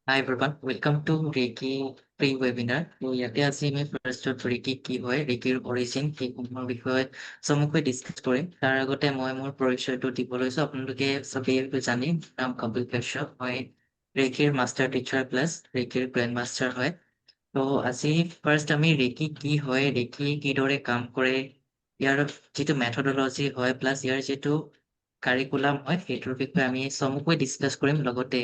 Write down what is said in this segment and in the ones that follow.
Hi everyone, welcome to Reiki pre-webinar. তো ইয়াতে আজি আমি ফাৰ্ষ্টত ৰেকি কি হয়, ৰেকিৰ অৰিজিন সেইসমূহৰ বিষয়ে চমুকৈ ডিছকাছ কৰিম। তাৰ আগতে মই মোৰ পৰিচয়টো দিব লৈছো। আপোনালোকে চবেই জানে নাম কপিল কাশ্যপ, মই ৰেকিৰ মাষ্টাৰ টিচাৰ প্লাছ ৰেকিৰ গ্ৰেণ্ড মাষ্টাৰ হয়। তো আজি ফাৰ্ষ্ট আমি ৰেকি কি হয়, ৰেকি কিদৰে কাম কৰে, ইয়াৰ যিটো মেথডলজি হয় প্লাছ ইয়াৰ যিটো কাৰিকুলাম হয় সেইটোৰ বিষয়ে আমি চমুকৈ ডিছকাছ কৰিম। লগতে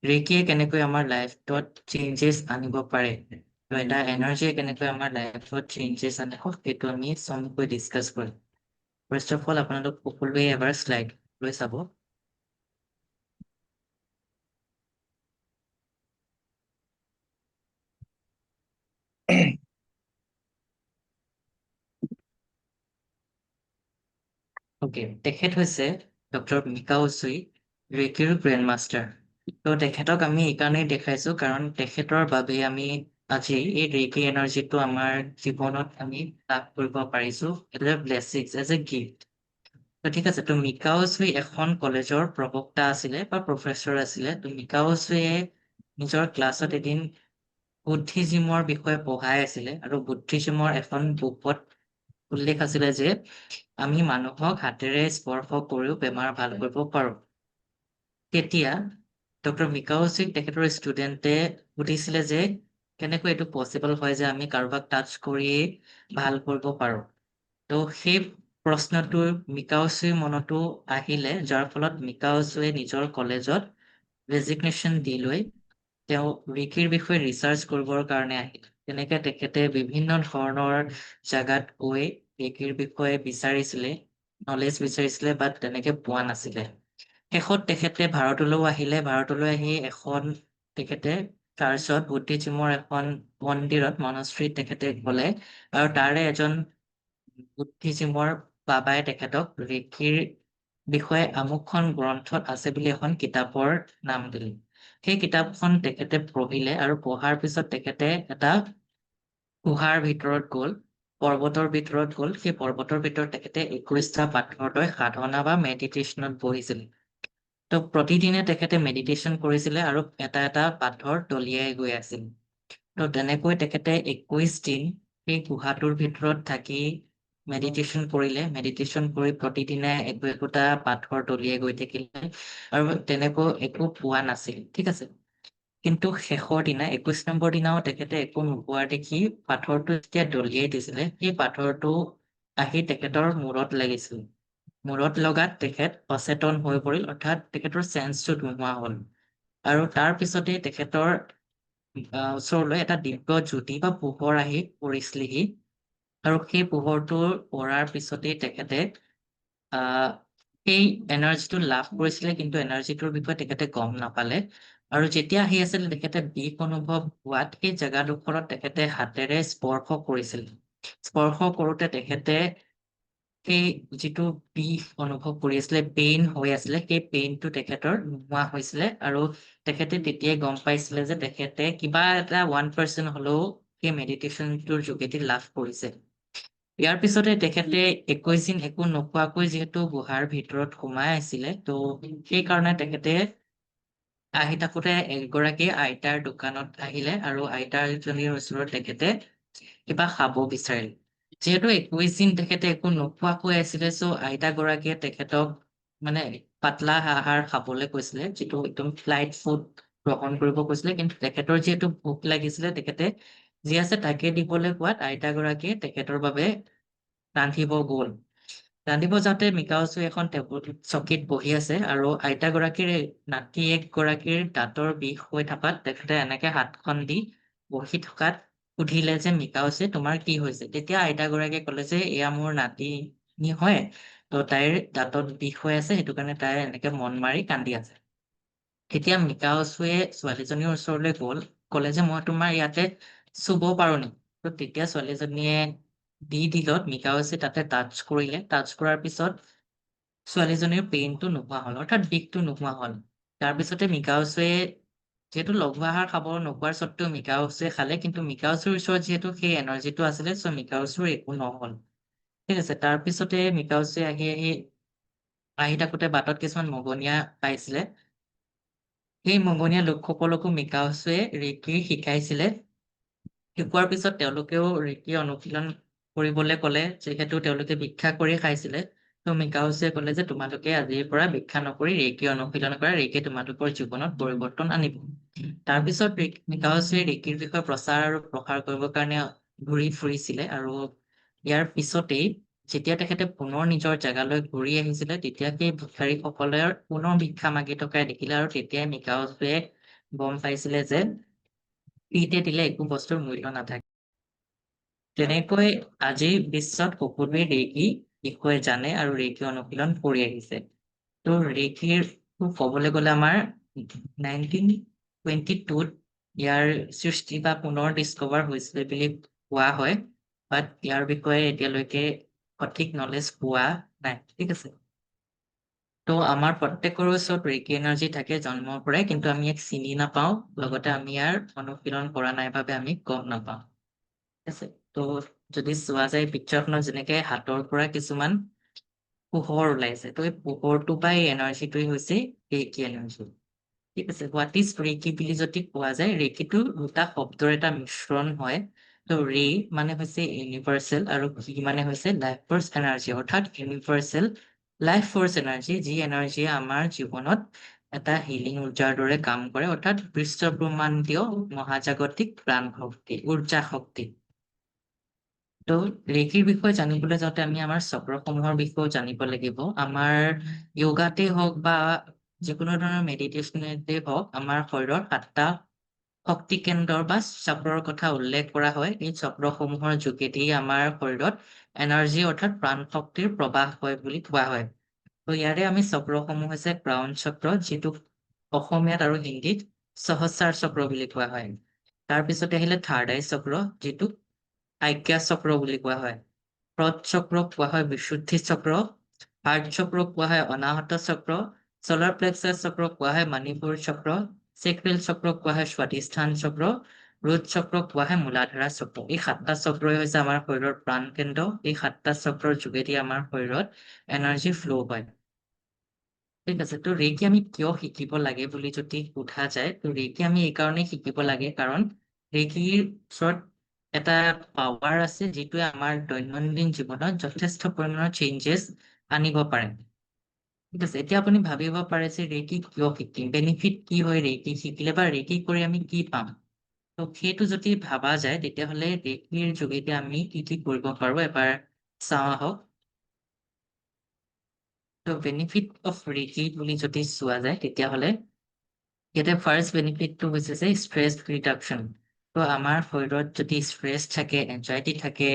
ৰেকিয়ে কেনেকৈ আমাৰ লাইফত চেঞ্জেছ আনিব পাৰে, তো এটা এনাৰ্জিয়ে কেনেকৈ আমাৰ লাইফত চেঞ্জেছ আনে সেইটো আমি চমুকৈ ডিছকাছ কৰিম। ফাৰ্ষ্ট অফ অল আপোনালোক সকলোৱে এবাৰ শ্লাইড লৈ চাব। অ'কে, তেখেত হৈছে ডক্টৰ মিকাও উচুই, ৰেকিৰ গ্ৰেণ্ড মাষ্টাৰ। তো তেখেতক আমি এইকাৰণেই দেখাইছো কাৰণ তেখেতৰ বাবে আমি আজি এই ৰেকি এনাৰ্জিটো আমাৰ জীৱনত আমি লাভ কৰিব পাৰিছো as a blessings, as a gift. তো ঠিক আছে, তো মিকাও উচুই এখন কলেজৰ প্ৰবক্তা আছিলে বা প্ৰফেচৰ আছিলে। তো মিকাও উচুইয়ে নিজৰ ক্লাছত এদিন বুদ্ধিজিমৰ বিষয়ে পঢ়াই আছিলে আৰু বুদ্ধিজিমৰ এখন বুকত উল্লেখ আছিলে যে আমি মানুহক হাতেৰে স্পৰ্শ কৰিও বেমাৰ ভাল কৰিব পাৰো। তেতিয়া ডক্টৰ মিকাওচিক তেখেতৰ ষ্টুডেণ্টে সুধিছিলে যে কেনেকৈ এইটো পচিবল হয় যে আমি কাৰোবাক টাচ কৰিয়েই ভাল কৰিব পাৰো। তো সেই প্ৰশ্নটো মিকাওচিৰ মনতো আহিলে, যাৰ ফলত মিকাওচুৱে নিজৰ কলেজত ৰেজিগনেশ্যন দি লৈ তেওঁ ৰিকিৰ বিষয়ে ৰিচাৰ্চ কৰিবৰ কাৰণে আহিল। তেনেকে তেখেতে বিভিন্ন ধৰণৰ জাগাত গৈ ৰিকিৰ বিষয়ে বিচাৰিছিলে, নলেজ বিচাৰিছিলে, বাট তেনেকে পোৱা নাছিলে। শেষত তেখেতে ভাৰতলৈও আহিলে। ভাৰতলৈ আহি এখন তেখেতে চাৰ্চত বুদ্ধিজিমৰ এখন মন্দিৰত মনস্ত্ৰীত তেখেতে গলে আৰু তাৰে এজন বুদ্ধিজিমৰ বাবাই তেখেতক ৰিকিৰ বিষয়ে আমুকখন গ্ৰন্থত আছে বুলি এখন কিতাপৰ নাম দিলে। সেই কিতাপখন তেখেতে পঢ়িলে আৰু পঢ়াৰ পিছত তেখেতে এটা গুহাৰ ভিতৰত গ'ল, পৰ্বতৰ ভিতৰত গ'ল। সেই পৰ্বতৰ ভিতৰত তেখেতে 21টা পাথৰ লৈ সাধনা বা মেডিটেশ্যনত বহিছিল। তো প্ৰতিদিনে তেখেতে মেডিটেশ্যন কৰিছিলে আৰু এটা এটা পাথৰ দলিয়াই গৈ আছিল। তো তেনেকৈ তেখেতে 21 দিন সেই গুহাটোৰ ভিতৰত থাকি মেডিটেশ্যন কৰিলে। মেডিটেশ্যন কৰি প্ৰতিদিনে একো একোটা পাথৰ দলিয়াই গৈ থাকিলে আৰু তেনেকৈ একো পোৱা নাছিল। ঠিক আছে, কিন্তু শেষৰ দিনা 21 নম্বৰ দিনাও তেখেতে একো নোপোৱা দেখি পাথৰটো যেতিয়া দলিয়াই দিছিলে, সেই পাথৰটো আহি তেখেতৰ মূৰত লাগিছিল। মূৰত লগাত তেখেত অচেতন হৈ পৰিল, অৰ্থাৎ তেখেতৰ চেন্সটো নোহোৱা হ'ল। আৰু তাৰ পিছতে তেখেতৰ ওচৰলৈ এটা দিব্য জ্যোতি বা পোহৰ আহি পৰিছিলেহি। আৰু সেই পোহৰটো পৰাৰ পিছতেই তেখেতে আহ সেই এনাৰ্জিটো লাভ কৰিছিলে, কিন্তু এনাৰ্জিটোৰ বিষয়ে তেখেতে গম নাপালে। আৰু যেতিয়া আহি আছিল তেখেতে বিষ অনুভৱ হোৱাত সেই জেগাডোখৰত তেখেতে হাতেৰে স্পৰ্শ কৰিছিল। স্পৰ্শ কৰোতে তেখেতে সেই যিটো বিষ অনুভৱ কৰি আছিলে, পেইন হৈ আছিলে, সেই পেইনটো তেখেতৰ নোহোৱা হৈছিলে। আৰু তেখেতে তেতিয়াই গম পাইছিলে যে তেখেতে কিবা এটা 1% হলেও সেই মেডিটেশ্যনটোৰ যোগেদি লাভ কৰিছে। ইয়াৰ পিছতে তেখেতে 21 দিন একো নোখোৱাকৈ যিহেতু গুহাৰ ভিতৰত সোমাই আছিলে, তো সেইকাৰণে তেখেতে আহি থাকোতে এগৰাকী আইতাৰ দোকানত আহিলে আৰু আইতাৰজনীৰ ওচৰত তেখেতে কিবা খাব বিচাৰিল। যিহেতু 21 দিন তেখেতে একো নোখোৱাকৈ আছিলে, আইতা গৰাকীয়ে তেখেতক মানে পাতলা আহাৰ খাবলৈ কৈছিলে, যিটো একদম লাইট ফুড গ্ৰহণ কৰিব কৈছিলে। কিন্তু তেখেতৰ যিহেতু ভোক লাগিছিলে, তেখেতে যি আছে তাকে দিবলৈ কোৱাত আইতা গৰাকীয়ে তেখেতৰ বাবে ৰান্ধিব গ'ল। ৰান্ধিব যাওঁতে মিকাওচুই এখন চকীত বহি আছে আৰু আইতা গৰাকীৰ নাতিয়েক গৰাকীৰ দাঁতৰ বিষ হৈ থকাত তেখেতে এনেকে হাতখন দি বহি থকাত সুধিলে যে মিকাওচুই তোমাৰ কি হৈছে? তেতিয়া আইতা গৰাকীয়ে ক'লে যে এয়া মোৰ নাতিনী হয়, তো তাইৰ দাঁতত বিষ হৈ আছে, সেইটো কাৰণে তাই এনেকে মন মাৰি কান্দি আছে। তেতিয়া মিকাওচুৱে ছোৱালীজনীৰ ওচৰলৈ গ'ল, ক'লে যে মই তোমাৰ ইয়াতে চুব পাৰো নেকি? তো তেতিয়া ছোৱালীজনীয়ে দিলত মিকাওচুৱে তাতে টাচ কৰিলে। টাচ কৰাৰ পিছত ছোৱালীজনীৰ পেইনটো নোহোৱা হ'ল, অৰ্থাৎ বিষটো নোহোৱা হ'ল। তাৰপিছতে মিকাওচুৱে যিহেতু লঘু আহাৰ খাব নোপোৱাৰ স্বত্বেও মিকাওচুৱে খালে, কিন্তু মিকাওচুৰ ওচৰত যিহেতু সেই এনাৰ্জিটো আছিলে, মিকাওচুৰ একো নহল। ঠিক আছে, তাৰপিছতে মিকাওচুৱে আহি থাকোতে বাটত কিছুমান মগনীয়া পাইছিলে। সেই মংগোলীয়া লোকসকলকো মিকাওছুৱে ৰেকি শিকাইছিলে। শিকোৱাৰ পিছত তেওঁলোকেও ৰেকি অনুশীলন কৰিবলৈ ক'লে, যিহেতু তেওঁলোকে ভিক্ষা কৰি খাইছিলে। ত' মিকাওছুৱে ক'লে যে তোমালোকে আজিৰ পৰা ভিক্ষা নকৰি ৰেকি অনুশীলন কৰা, ৰেকিয়ে তোমালোকৰ জীৱনত পৰিৱৰ্তন আনিব। তাৰপিছত মিকাওছুৱে ৰেকিৰ বিষয়ে প্ৰচাৰ আৰু প্ৰসাৰ কৰিবৰ কাৰণে ঘূৰি ফুৰিছিলে, আৰু ইয়াৰ পিছতেই যেতিয়া তেখেতে পুনৰ নিজৰ জেগালৈ ঘূৰি আহিছিলে, তেতিয়া সেই ভিক্ষাৰীসকলে পুনৰ ভিক্ষা মাগি থকা দেখিলে, আৰু তেতিয়াই মিকাওছুৱে গম পাইছিলে যে ফ্ৰীতে দিলে একো বস্তুৰ মূল্য নাথাকে। তেনেকৈ আজিৰ বিশ্বত সকলোৱে ৰেকি বিষয়ে জানে আৰু ৰেকি অনুশীলন কৰি আহিছে। ত' ৰেকিৰ ক'বলৈ গ'লে আমাৰ 1922 ইয়াৰ সৃষ্টি বা পুনৰ ডিস্কভাৰ হৈছিলে বুলি কোৱা হয়, বাট ইয়াৰ বিষয়ে এতিয়ালৈকে সঠিক নলেজ পোৱা নাই। ঠিক আছে। ত' আমাৰ প্ৰত্যেকৰে ওচৰত ৰেকি এনাৰ্জি থাকে জন্মৰ পৰাই, কিন্তু আমি ইয়াক চিনি নাপাওঁ, লগতে আমি ইয়াৰ অনুশীলন কৰা নাই বাবে আমি গম নাপাওঁ। ঠিক আছে। ত' যদি চোৱা যায় পিকচাৰখনত যেনেকে হাতৰ পৰা কিছুমান পোহৰ ওলাইছে, ত' এই পোহৰটো বা এই এনাৰ্জিটোৱে হৈছে ৰেকি এনাৰ্জি। ঠিক আছে। হোৱাট ইজ ৰেকি বুলি যদি কোৱা যায়, ৰেকিটো দুটা শব্দৰ এটা মিশ্ৰণ হয়। ত' ৰে মানে হৈছে ইউনিভাৰ্চেল আৰু কি মানে হৈছে লাইফ ফৰ্চ এনাৰ্জি, অৰ্থাৎ ইউনিভাৰ্চেল লাইফ ফৰ্চ এনাৰ্জি, যি এনাৰ্জিয়ে আমাৰ জীৱনত এটা হিলিং উৰ্জাৰ দৰে কাম কৰে, অৰ্থাৎ বিশ্বব্ৰহ্মাণ্ডীয় মহাজাগতিক প্ৰাণ শক্তি, উৰ্জা শক্তি। ত' ৰেকিৰ বিষয়ে জানিবলৈ যাওঁতে আমি আমাৰ চক্ৰসমূহৰ বিষয়েও জানিব লাগিব। আমাৰ য়োগাতে হওক বা যিকোনো ধৰণৰ মেডিটেশ্যনতে হওক, আমাৰ শৰীৰৰ 7টা শক্তি কেন্দ্ৰৰ বা চক্ৰৰ কথা উল্লেখ কৰা হয়। এই চক্ৰসমূহৰ যোগেদি আমাৰ শৰীৰত এনাৰ্জি অৰ্থাৎ প্ৰাণ শক্তিৰ প্ৰবাহ হয় বুলি কোৱা হয়। ত' ইয়াৰে আমি চক্ৰসমূহ হৈছে ক্ৰাউন চক্ৰ, যিটোক অসমীয়াত আৰু হিন্দীত সহস্ৰাৰ চক্ৰ বুলি কোৱা হয়। তাৰপিছতে আহিলে থাৰ্ড আই চক্ৰ, যিটোক আজ্ঞা চক্ৰ বুলি কোৱা হয়। ক্ৰধ চক্ৰক কোৱা হয় বিশুদ্ধি চক্ৰ, হাৰ্ট চক্ৰক কোৱা হয় অনাহত চক্ৰ, চলাৰ প্লেক্সাছ চক্ৰক কোৱা হয় মণিপুৰ চক্ৰ, চেক্ৰেল চক্ৰক কোৱা হয় স্বাধিষ্ঠান চক্ৰ, ৰোট চক্ৰক কোৱা হয় মূলাধাৰা চক্ৰ। এই 7টা চক্ৰই হৈছে আমাৰ শৰীৰৰ প্ৰাণ কেন্দ্ৰ। এই 7টা চক্ৰৰ যোগেদি আমাৰ শৰীৰত এনাৰ্জি ফ্ল' হয়। ঠিক আছে। ত' ৰেকি আমি কিয় শিকিব লাগে বুলি যদি সোধা যায়, ত' ৰেকি আমি এই কাৰণেই শিকিব লাগে, কাৰণ ৰেকিৰ ওচৰত এটা পাৱাৰ আছে, যিটোৱে আমাৰ দৈনন্দিন জীৱনত যথেষ্ট পৰিমাণৰ চেঞ্জেছ আনিব পাৰে। ঠিক আছে। এতিয়া আপুনি ভাবিব পাৰে যে ৰেকি কিয় শিকিম, বেনিফিট কি হয় ৰেকি শিকিলে, বা ৰেকি কৰি আমি কি পাম। ত' সেইটো যদি ভাবা যায়, তেতিয়াহ'লে ৰেকিৰ যোগেদি আমি কি কি কৰিব পাৰো এবাৰ চাওঁ আহক। ত' বেনিফিট অফ ৰেকি বুলি যদি চোৱা যায়, তেতিয়াহ'লে ইয়াতে ফাৰ্ষ্ট বেনিফিটটো হৈছে যে ষ্ট্ৰেছ ৰিডাকশ্যন। ত' আমাৰ শৰীৰত যদি ষ্ট্ৰেছ থাকে, এনজাইটি থাকে,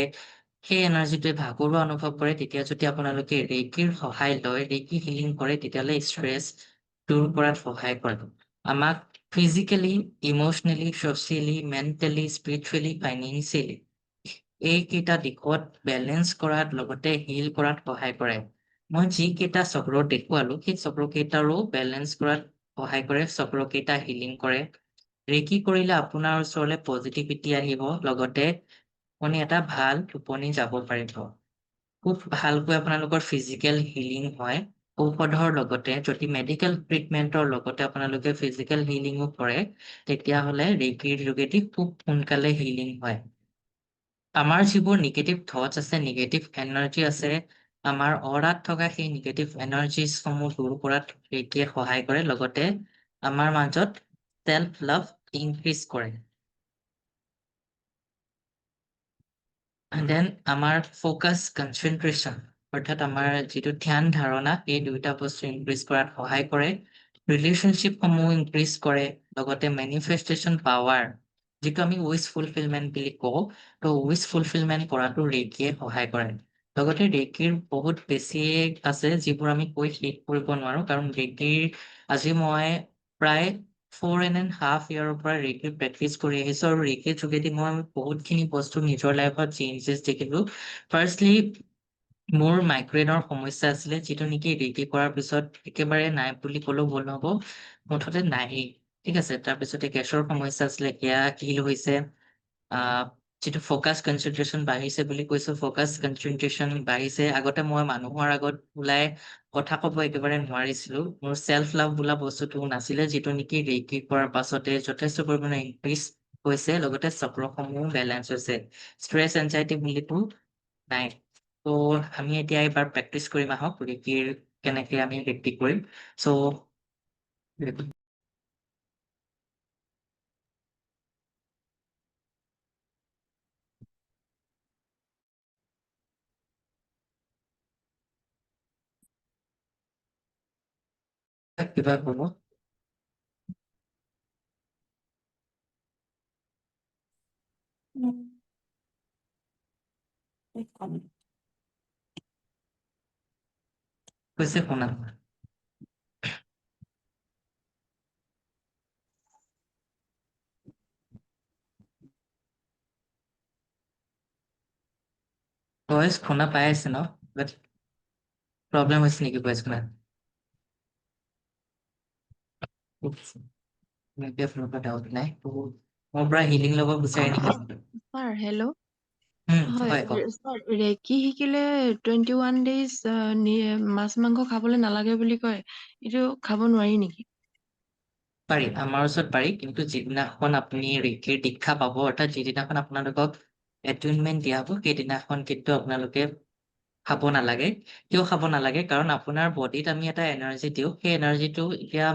সেই এনাৰ্জিটোৱে ভাগৰুৱা অনুভৱ কৰে, তেতিয়া যদি আপোনালোকে ৰেকিৰ সহায় লয়, ৰেকি হিলিং কৰে, তেতিয়াহ'লে ষ্ট্ৰেছ দূৰ কৰাত সহায় কৰে। আমাক physically, emotionally, socially, mentally, spiritually, financially এইকেইটা দিশত বেলেঞ্চ কৰাত, লগতে হিল কৰাত সহায় কৰে। মই যিকেইটা চক্ৰ দেখুৱালো, সেই চক্ৰকেইটাৰো বেলেঞ্চ কৰাত সহায় কৰে, চক্ৰকেইটা হিলিং কৰে। ৰেকি কৰিলে আপোনাৰ ওচৰলৈ পজিটিভিটি আহিব, লগতে আপুনি এটা ভাল টোপনি যাব পাৰিব। খুব ভালকৈ আপোনালোকৰ ফিজিকেল হিলিং হয়। ঔষধৰ লগতে যদি মেডিকেল ট্ৰিটমেন্টৰ লগতে আপোনালোকে ফিজিকেল হিলিঙো কৰে, তেতিয়াহ'লে ৰেকিৰ যোগেদি খুব সোনকালে হিলিং হয়। আমাৰ যিবোৰ নিগেটিভ থটছ আছে, নিগেটিভ এনাৰ্জি আছে, আমাৰ অৰাত থকা সেই নিগেটিভ এনাৰ্জিসমূহ দূৰ কৰাত ৰেকিয়ে সহায় কৰে, লগতে আমাৰ মাজত চেল্ফ লাভ ইনক্ৰিজ কৰে। দেন আমাৰ ফ'কাছ কনচেনট্ৰেশ্যন, অৰ্থাৎ আমাৰ যিটো ধ্যান ধাৰণা, এই দুয়োটা বস্তু ইনক্ৰিজ কৰাত সহায় কৰে। ৰিলেশ্যনশ্বিপসমূহ ইনক্ৰিজ কৰে, লগতে মেনিফেষ্টেশ্যন পাৱাৰ, যিটো আমি উইচ ফুলফিলমেণ্ট বুলি কওঁ, ত' উইচ ফুলফিলমেণ্ট কৰাটো ৰেকিয়ে সহায় কৰে। লগতে ৰেকিৰ বহুত বেছি আছে, যিবোৰ আমি কৈ শেষ কৰিব নোৱাৰো, কাৰণ ৰেকিৰ আজি মই প্ৰায় 4.5 year পৰা ৰেকিৰ প্ৰেক্টিচ কৰি আহিছো, আৰু ৰেকিৰ যোগেদি মই বহুতখিনি বস্তু নিজৰ লাইফত চেঞ্জেছ দেখিলো। ফাৰ্ষ্টলি মোৰ মাইগ্ৰেইনৰ সমস্যা আছিলে, যিটো নেকি ৰেকি কৰাৰ পিছত একেবাৰে নাই বুলি ক'লেও ভুল নহ'ব, মুঠতে নায়েই। ঠিক আছে। তাৰপিছতে গেছৰ সমস্যা আছিলে, সেয়া হিল হৈছে। যিটো ফ'কাছ কনচেন্ট্ৰেশ্যন বাঢ়িছে বুলি কৈছো, ফ'কাছ কনচেন্ট্ৰেশ্যন বাঢ়িছে। আগতে মই মানুহৰ আগত ওলাই কথা ক'ব একেবাৰে নোৱাৰিছিলো। মোৰ চেল্ফ লাভ বোলা বস্তুটো নাছিলে, যিটো নেকি ৰেকি কৰাৰ পাছতে যথেষ্ট পৰিমাণে ইনক্ৰিজ হৈছে, লগতে চক্ৰসমূহ বেলেঞ্চ হৈছে। ষ্ট্ৰেছ এনজাইটি বুলিতো নাই। ত' আমি এতিয়া এইবাৰ প্ৰেক্টিচ কৰিম, আহক ৰেকিৰ কেনেকে আমি ৰেকি কৰিম। চ' কিবা ক'ব? উম, কম। কৈছে শুনা। ভইচ শুনা পাই আছে ন? প্ৰব্লেম হৈছে নেকি ভইচ শুনাত? ডাউট নাই। মোৰ পৰা হিলিং ল'ব বিচাৰে নেকি? Sir hello'. হয় হয় কওক। ছাৰ, ৰেকি শিকিলে 21 ডেইজ মাছ মাংস খাবলৈ নালাগে বুলি কয়, এইটো খাব নোৱাৰি নেকি? পাৰি, আমাৰ ওচৰত পাৰি, কিন্তু যিদিনাখন আপুনি ৰেকিৰ দীক্ষা পাব, অৰ্থাৎ যিদিনাখন আপোনালোকক এটুইনমেণ্ট দিয়া হ'ব, সেইদিনাখন কিন্তু আপোনালোকে খাব নালাগে। কিয় খাব নালাগে? কাৰণ আপোনাৰ বডিত আমি এটা এনাৰ্জি দিওঁ, সেই এনাৰ্জিটো এতিয়া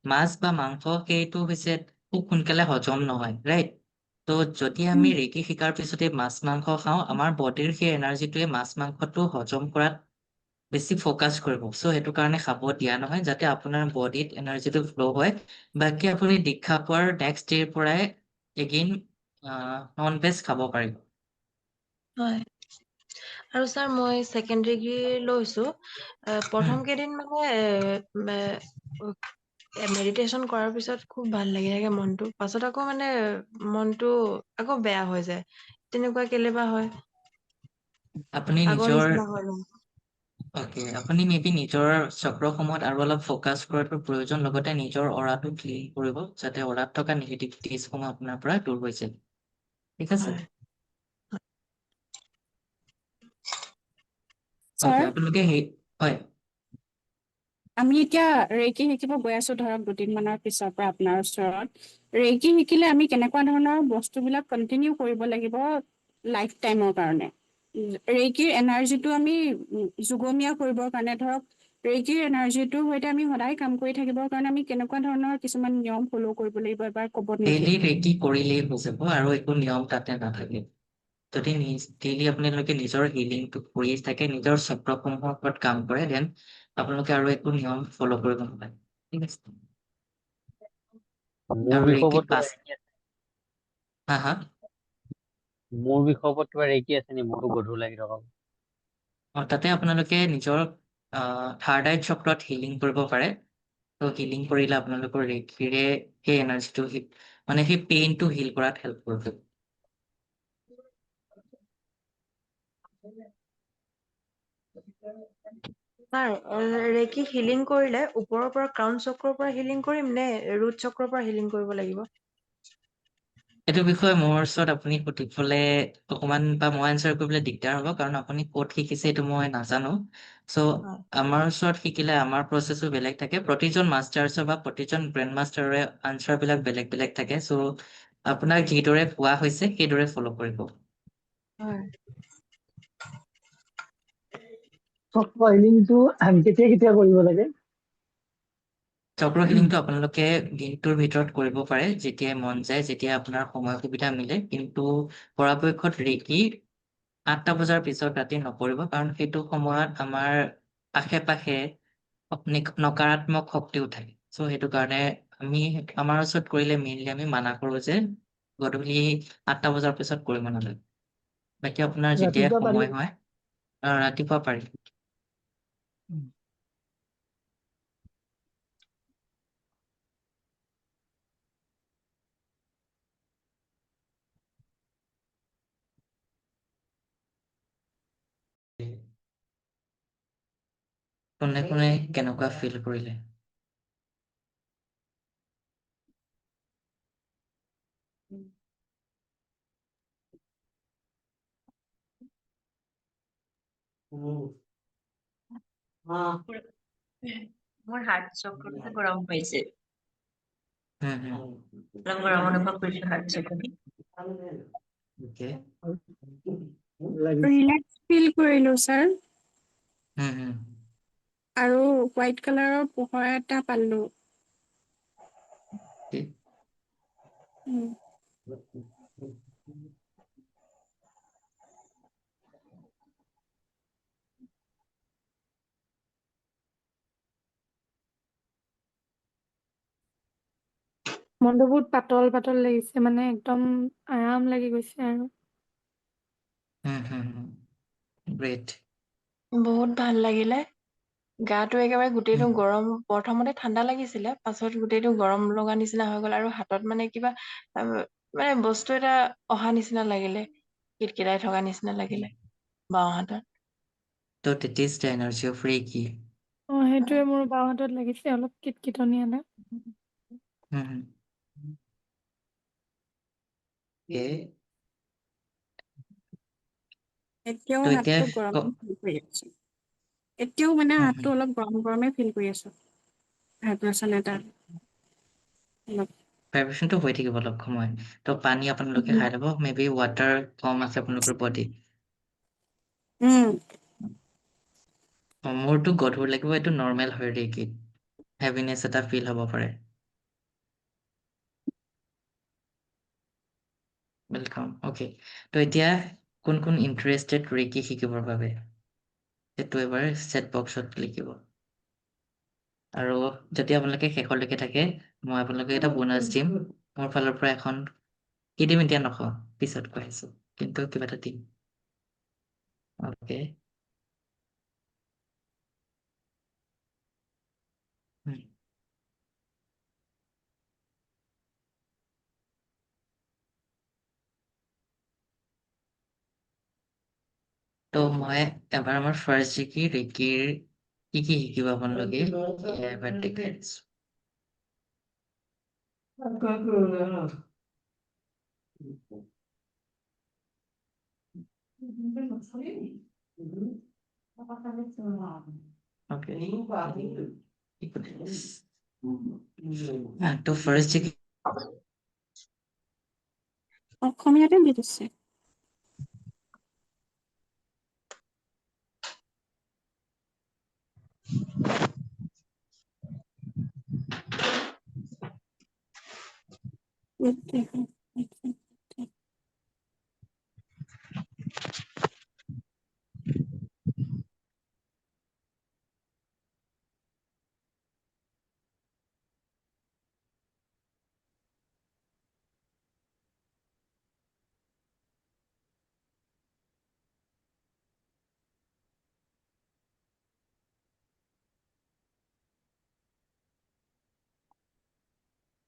মাছ বা মাংস সেইটো হৈছে খুব সোনকালে হজম নহয়, ৰাইট? ত' যদি আমি ৰেকি শিকাৰ পিছতে মাছ মাংস খাওঁ, আমাৰ বডিৰ সেই এনাৰ্জিটোৱে মাছ মাংসটো হজম কৰাত বেছি ফ'কাছ কৰিব। চ' সেইটো কাৰণে খাব দিয়া নহয়, যাতে আপোনাৰ বডিত এনাৰ্জিটো ফ্ল' হয়। বাকী আপুনি দীক্ষা পোৱাৰ নেক্সট ডেৰ পৰাই এগেইন নন ভেজ খাব পাৰিব। হয়। আৰু ছাৰ মই ছেকেণ্ড ডিগ্ৰী লৈছো। উম, প্ৰথম কেইদিন মানে মেডিটেশ্যন কৰাৰ পিছত খুব ভাল লাগি থাকে মনটো। পাছত আকৌ মানে মনটো আকৌ বেয়া হৈ যায়। তেনেকুৱা কেলে বা হয়? আপুনি আগৰ নিজৰ নিচিনা হৈ যায়। আপুনি মে বি নিজৰ চক্ৰসমূহত আৰু অলপ ফ'কাছ কৰাটো প্ৰয়োজন, লগতে নিজৰ অৰাটো ক্লিন কৰিব, যাতে অৰাত থকা নিগেটিভিটিছসমূহ আপোনাৰ পৰা দূৰ হৈ যায়। ঠিক আছে? হয়। অ'কে, ছাৰ, আপোনালোকে হয়। আমি এতিয়া ৰেকি শিকিব গৈ আছো ধৰক 2 দিনমানৰ পিছৰ পৰা আপোনাৰ ওচৰত। ৰেকি শিকিলে আমি কেনেকুৱা ধৰণৰ বস্তুবিলাক কণ্টিনিউ কৰিব লাগিব লাইফ টাইমৰ কাৰণে? ৰেকিৰ এনাৰ্জিটো আমি যুগমীয়া কৰিবৰ কাৰণে ধৰক ৰেকিৰ এনাৰ্জিটোৰ সৈতে আমি সদায় কাম কৰি থাকিবৰ কাৰণে আমি কেনেকুৱা ধৰণৰ কিছুমান নিয়ম ফ'ল' কৰিব লাগিব, এবাৰ ক'ব নেকি? ডেইলি ৰেকি কৰিলেই হৈ যাব, আৰু একো নিয়ম তাতে নাথাকে। যদি ডেইলি আপোনালোকে নিজৰ হিলিংটো কৰি থাকে, নিজৰ চক্ৰসমূহৰ ওপৰত কাম কৰে, দেন আপোনালোকে আৰু একো নিয়ম ফ'ল' কৰিব নালাগে। ঠিক আছে? মোৰ আৰু ৰেকি বিষয়বত কিবা পাঁচ ৰেকি আছে? হা? মোৰ বিষয়বত কিবা ৰেকি আছে নি? মোৰতো গধুৰ লাগি থকা। তাতে আপোনালোকে নিজৰ থাৰ্ড আই চক্ৰত হিলিং কৰিব পাৰে। ত' হিলিং কৰিলে আপোনালোকৰ ৰেকিৰে সেই এনাৰ্জিটো মানে সেই পেইনটো হিল কৰাত হেল্প কৰিব। ছাৰ, ৰেকি হিলিং কৰিলে ওপৰৰ পৰা ক্ৰাউন চক্ৰৰ পৰা হিলিং কৰিম নে ৰুট চক্ৰৰ পৰা হিলিং কৰিব লাগিব? এইটো বিষয়ে মোৰ ওচৰত আপুনি সুধিবলে অকমান বা মই এনচাৰ কৰিবলৈ দিগদাৰ হ'ব, কাৰণ আপুনি ক'ত শিকিছে এইটো মই নাজানো। চ' হয়। আমাৰ ওচৰত শিকিলে আমাৰ প্ৰচেছো বেলেগ থাকে। প্ৰতিজন মাষ্টাৰ্ছৰ বা প্ৰতিজন গ্ৰেণ্ড মাষ্টাৰৰে আনচাৰবিলাক বেলেগ বেলেগ থাকে। চ' আপোনাক যিদৰে কোৱা হৈছে সেইদৰে ফ'ল' কৰিব। হয়। চক্ৰ হিলিংটো কেতিয়া কেতিয়া কৰিব লাগে? চক্ৰ হিলিংটো আপোনালোকে দিনটোৰ ভিতৰত কৰিব পাৰে, যেতিয়াই মন যায়, যেতিয়া আপোনাৰ সময় সুবিধা মিলে। কিন্তু পৰাপক্ষত ৰেকি 8টা বজাৰ পিছত ৰাতি নকৰিব, কাৰণ সেইটো সময়ত আমাৰ আশে-পাশে নকাৰাত্মক শক্তিও থাকে। চ' সেইটো কাৰণে আমাৰ ওচৰত কৰিলে মেইনলি আমি মানা কৰো যে গধূলি 8টা বজাৰ পিছত কৰিব নালাগে। বাকী আপোনাৰ যেতিয়াই ৰাতিপুৱা পাৰি? সময় হয়, ৰাতিপুৱা পাৰি। কোনে কোনে কেনেকুৱা ফিল কৰিলে? মোৰ হাৰ্ট চক্ৰটো গৰম পাইছে হুম হুম অলপ গৰম অনুভৱ কৰিছো হাৰ্ট চক্ৰটো ওকে লাগিছে ৰিলেক্স ফিল কৰিলো ছাৰ হুম হুম আৰু হোৱাইট কালাৰৰ পোহৰ এটা পালো okay. উম, মনটো বহুত পাতল পাতল লাগিছে মানে একদম আৰাম লাগি গৈছে আৰু হুম হুম হুম গ্ৰেট বহুত ভাল লাগিলে গাটো একেবাৰে গোটেইটো গৰম প্ৰথমতে ঠাণ্ডা লাগিছিলে পাছত গোটেইটো গৰম লগা নিচিনা হৈ গ'ল আৰু হাতত মানে কিবা মানে বস্তু এটা অহা নিচিনা লাগিলে কিটকিটাই থকা নিচিনা লাগিলে বাওঁ হাতত তো that is the energy of Reiki সেইটোৱে মোৰ বাওঁ হাতত লাগিছে অলপ কিটকিটনি এটা হুম হুম okay. এতিয়াও তো এতিয়া হাতটো গৰম ফিল কৰি আছো এতিয়াও মানে হুম হাতটো অলপ গৰম গৰমে ফিল কৰি আছো ভাইব্ৰেচন এটা অলপ ভাইব্ৰেচনটো হৈ থাকিব অলপ সময় তো পানী আপোনালোকে খাই ল'ব মেবি ৱাটাৰ কম আছে আপোনালোকৰ বডি উম মোৰতো গধুৰ লাগিব এইটো নৰ্মেল হয় ৰেকিত হেভিনেছ এটা ফিল হ'ব পাৰে ৱেলকাম অ'কে তো এতিয়া কোন কোন ইণ্টাৰেষ্টেড ৰেকি শিকিবৰ বাবে সেইটো এবাৰ চেট বক্সত লিখিব আৰু যদি আপোনালোকে শেষলৈকে থাকে মই আপোনালোকে এটা বোনাছ দিম মোৰ ফালৰ পৰা এখন কি দিম এতিয়া নকওঁ পিছত কৈ আছো কিন্তু কিবা এটা দিম অ'কে তো মই এবাৰ আমাৰ ফাৰ্ষ্ট জিকি ৰেকিৰ কি কি শিকিব আপোনালোকে এবাৰ দেখাই দিছো Okay. তো ফাৰ্ষ্ট জিকি অসমীয়াতে দি দিছে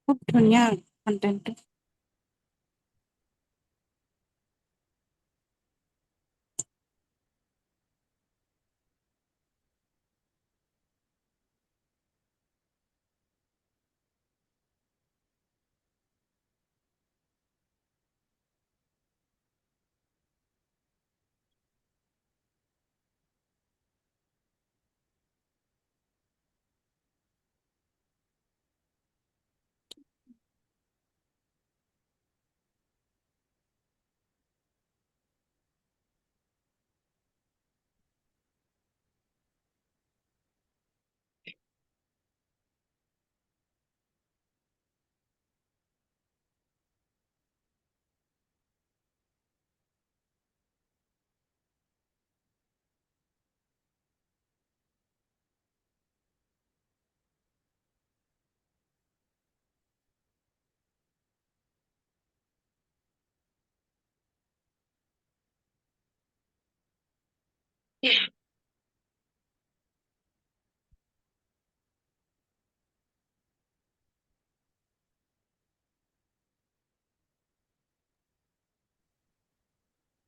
খুব ধুনীয়া কন্টেন্টটো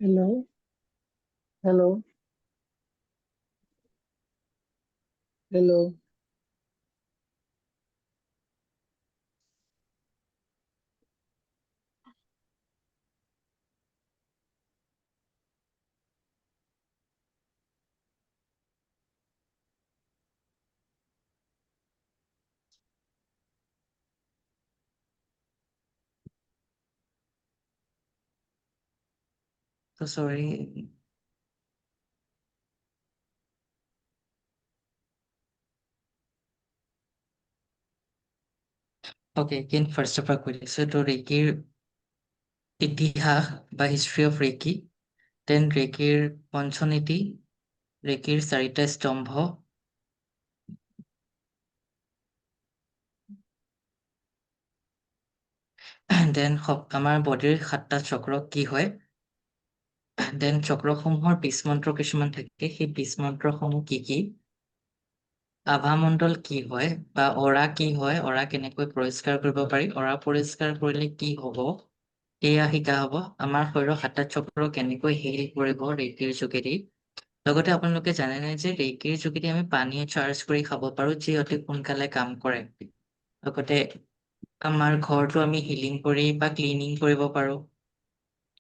hello' hello' hello' So sorry. Okay, again, first of all, so to ৰেকিৰ ইতিহাস বা হিষ্ট্ৰী অফ ৰেকি, দেন ৰেকিৰ পঞ্চনীতি, ৰেকিৰ 4টা স্তম্ভ, দেন আমাৰ বডিৰ 7টা চক্ৰ কি হয়, দেন চক্ৰসমূহৰ বীজমন্ত্ৰ কিছুমান থাকে, সেই বীজমন্ত্ৰসমূহ কি কি, আভামণ্ডল কি হয় বা অৰা কি হয়, অৰা কেনেকৈ পৰিষ্কাৰ কৰিব পাৰি, অৰা পৰিষ্কাৰ কৰিলে কি হ'ব, এয়া শিকা হ'ব। আমাৰ শৰীৰৰ 7টা চক্ৰ কেনেকৈ হিল কৰিব ৰেকিৰ যোগেদি। লগতে আপোনালোকে জানেনে যে ৰেকিৰ যোগেদি আমি পানী চাৰ্জ কৰি খাব পাৰো, যি অতি সোনকালে কাম কৰে। লগতে আমাৰ ঘৰটো আমি হিলিং কৰি বা ক্লিনিং কৰিব পাৰো।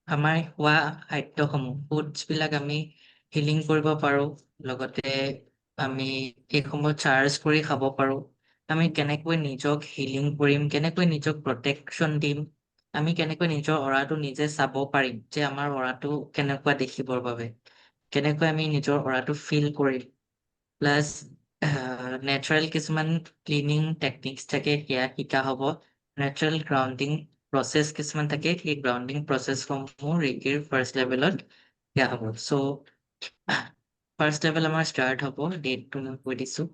আমাৰ খোৱা খাদ্যসমূহ ফুডছ বিলাক আমি হিলিং কৰিব পাৰো। লগতে আমি এইসমূহ চাৰ্জ কৰি খাব পাৰো। আমি কেনেকৈ নিজক হিলিং কৰিম, কেনেকৈ নিজক প্ৰটেকশ্যন দিম, আমি কেনেকৈ নিজৰ অৰাটো নিজে চাব পাৰিম যে আমাৰ অৰাটো কেনেকুৱা দেখিবৰ বাবে, কেনেকৈ আমি নিজৰ অৰাটো ফিল কৰিম, প্লাছ নেচাৰেল কিছুমান ক্লিনিং টেকনিক্স থাকে, সেয়া শিকা হ'ব। নেচাৰেল গ্ৰাউণ্ডিং প্ৰচেছ কিছুমান থাকে, সেই গ্ৰাউণ্ডিং প্ৰচেছসমূহ ৰেকিৰ ফাৰ্ষ্ট লেভেলত শিকা হ'ব। চ' ফাৰ্ষ্ট লেভেল আমাৰ ষ্টাৰ্ট হ'ব, ডেটটো মই কৈ দিছোঁ।